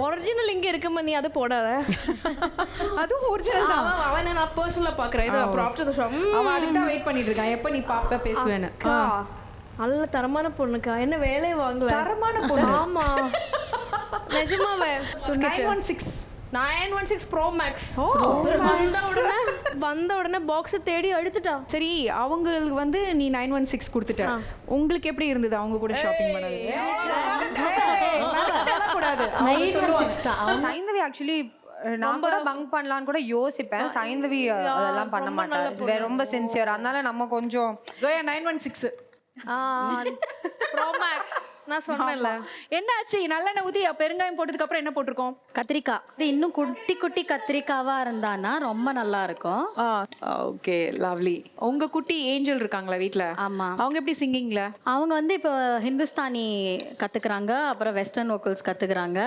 Original இங்க இருக்குமா, நீ அதை போடாத. அதுவும் ஒரிஜினல் தான். அவனை நான் பர்சனலா பாக்குறேன். இது அப்புறம் ஆஃப்டர் தி ஷோ அவன் அதுக்கு தான் வெயிட் பண்ணிட்டு இருக்கான், எப்ப நீ பாப்ப பேசுவேன்னு. நல்ல தரமான பொண்ணுக்கா, என்ன வேலையை வாங்கல. தரமான பொண்ணு. ஆமா நிஜமாவே. 916 Pro Max. வந்த உடனே பாக்ஸ் தேடி எடுத்துட்டா. சரி, அவங்களுக்கு வந்து நீ 916 கொடுத்துட்ட. உங்களுக்கு எப்படி இருந்தது அவங்க கூட ஷாப்பிங் பண்ணது? கூடாது. 916 தான். சைந்தவி ஆக்சுவலி நான் கூட பங்க் பண்ணலான்னு கூட யோசிப்பேன். சைந்தவி அதெல்லாம் பண்ண மாட்டாங்க, ரொம்ப சின்சியர். அதனால நம்ம கொஞ்சம் ஜோயா 916 Pro Max நான் சொன்னேன்ல. என்ன ஆச்சு? நல்லெண்ணெய் ஊத்தி பெருங்காயம் போட்டதுக்கு அப்புறம் என்ன போட்டிருக்கோம்? கத்திரிக்காய். இது இன்னும் குட்டி குட்டி கத்திரிக்காவா இருந்தானா ரொம்ப நல்லா இருக்கும். Okay, lovely. உங்க குட்டி ஏஞ்சல் இருக்காங்களா வீட்ல? ஆமா. அவங்க எப்படி சிங்கிங்ல? அவங்க வந்து இப்போ ஹிந்துஸ்தானி கத்துக்கிறாங்க, அப்புறம் வெஸ்டர்ன் வோக்கல்ஸ் கத்துக்கிறாங்க.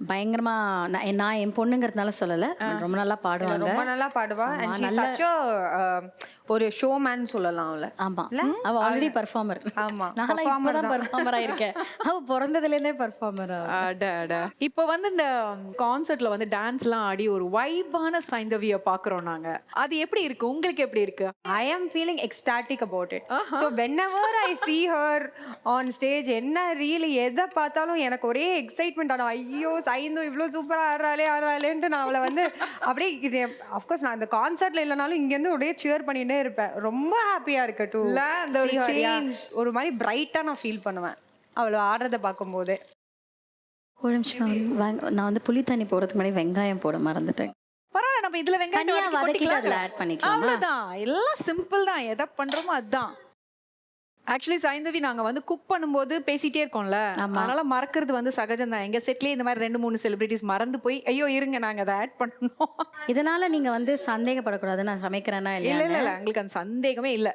பயங்கரமா நான் என் பொண்ணுங்கிறதுனால சொல்லல, ரொம்ப நல்லா பாடுவாங்க. ரொம்ப நல்லா பாடுவா. and she's such a ஒரு ஷோமேன் சொல்லலாம் அவள. ஆமா, அவ ஆல்ரெடி பெர்ஃபார்மர். ஆமா, நான் இப்பதான் பெர்ஃபார்மரா இருக்கேன். அவ பிறந்ததுல இருந்தே பெர்ஃபார்மர். இப்போ வந்து இந்த கான்சர்ட்ல வந்து டான்ஸ்லாம் ஆடி ஒரு வைபான சைந்தவியை பாக்குறோம் நாங்க. அது எப்படி இருக்கு? உங்களுக்கு எப்படி இருக்கு? I am feeling ecstatic about it. So whenever I see her on stage, என்ன ரீல் எதை பார்த்தாலும் எனக்கு ஒரே எக்ஸைட்மெண்ட் ஆனா, ஐயோ சைந்து இவ்வளோ சூப்பரா ஆடுறாளேன்ட்டு நான் அவளை வந்து அப்படியே அஃப்கோர்ஸ் நான் இந்த கான்சர்ட்ல இல்லைனாலும் இங்கேருந்து ஒரே சியர் பண்ணிட்டே இருப்பேன். ரொம்ப ஹாப்பியா இருக்கு டு அந்த ஒரு சேஞ்ச். ஒரு மாதிரி பிரைட்டா நான் ஃபீல் பண்ணுவேன் அவளை ஆடுறதை பார்க்கும்போது. ஒரு நிமிஷம், நான் வந்து புளி தண்ணி போடுறதுக்கு முன்னாடி வெங்காயம் போட மறந்துட்டேன். பரவாயில்ல, நம்ம இதுல வெங்காயம் வதக்கிட்டு அதுல ஆட் பண்ணிக்கலாம். அவ்வளவுதான், எல்லாம் சிம்பிள் தான். எதை பண்றோமோ அதுதான். ஆக்சுவலி சைந்தவி நாங்க வந்து குக் பண்ணும்போது பேசிட்டே இருக்கோம்ல, அதனால மறக்கிறது வந்து சகஜம் தான். எங்க செட்லயே இந்த மாதிரி 2-3 செலிபிரிட்டிஸ் மறந்து போய் ஐயோ இருங்க நாங்க அதை ஆட் பண்ணணும். இதனால நீங்க வந்து சந்தேகப்படக்கூடாது நான் சமைக்கிறேன்னா இல்லையா. இல்ல எங்களுக்கு அந்த சந்தேகமே இல்ல.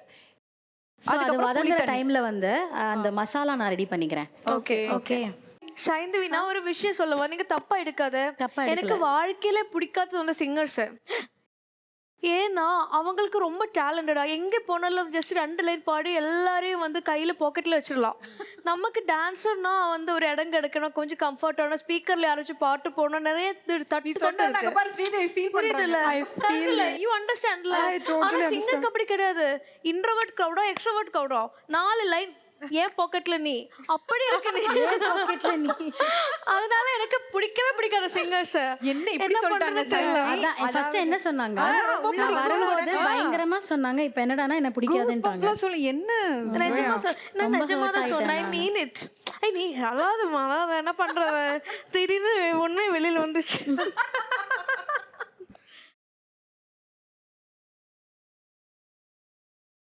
அது வதங்குற டைம்ல வந்து அந்த மசாலா நான் ரெடி பண்ணிக்கிறேன். ஓகே ஓகே சைந்தவி, நான் ஒரு விஷயம் சொல்லவா, நீங்க தப்பா எடுக்காத. எனக்கு வாழ்க்கையில பிடிக்காதது வந்து சிங்கர்ஸ். ஏன்னா அவங்களுக்கு ரொம்ப டேலண்டடா, எங்கே போனாலும் ஜஸ்ட் 2 லைன் பாடி எல்லாரையும் வந்து கையில் பாக்கெட்டில் வச்சிடலாம். நமக்கு டான்ஸர்னா வந்து ஒரு இடம் கிடைக்கணும், கொஞ்சம் கம்ஃபர்டான ஸ்பீக்கர்ல யாராச்சும் பாட்டு போடணும், நிறைய புரியுதுல்ல, யூ அண்டர்ஸ்டாண்ட்ல. ஆனால் சிங்கருக்கு அப்படி கிடையாது. இன்ட்ரோவர்ட் க்ரௌடா எக்ஸ்ட்ரோவர்ட் க்ரௌடா 4 லைன் ஏன் பாக்கெட்ல நீ அப்படி இருக்கு, நீ பாக்கெட்ல நீ. அதனால எனக்கு பிடிக்கவே பிடிக்காத சிங்கர்ஸ். என்ன இப்படி சொல்லிட்டாங்க? அதான் ஃபர்ஸ்ட் என்ன சொன்னாங்க, நான் வரும்போது பயங்கரமா சொன்னாங்க, இப்போ என்னடானா என்ன பிடிக்காதுன்றாங்க. சொல்லு என்ன? நிஜமா தான் சொன்னேன். ஐ மீன் இட். நீ அதாவது என்ன பண்ற, திடீர்னு உண்மை வெளியில வந்துச்சு.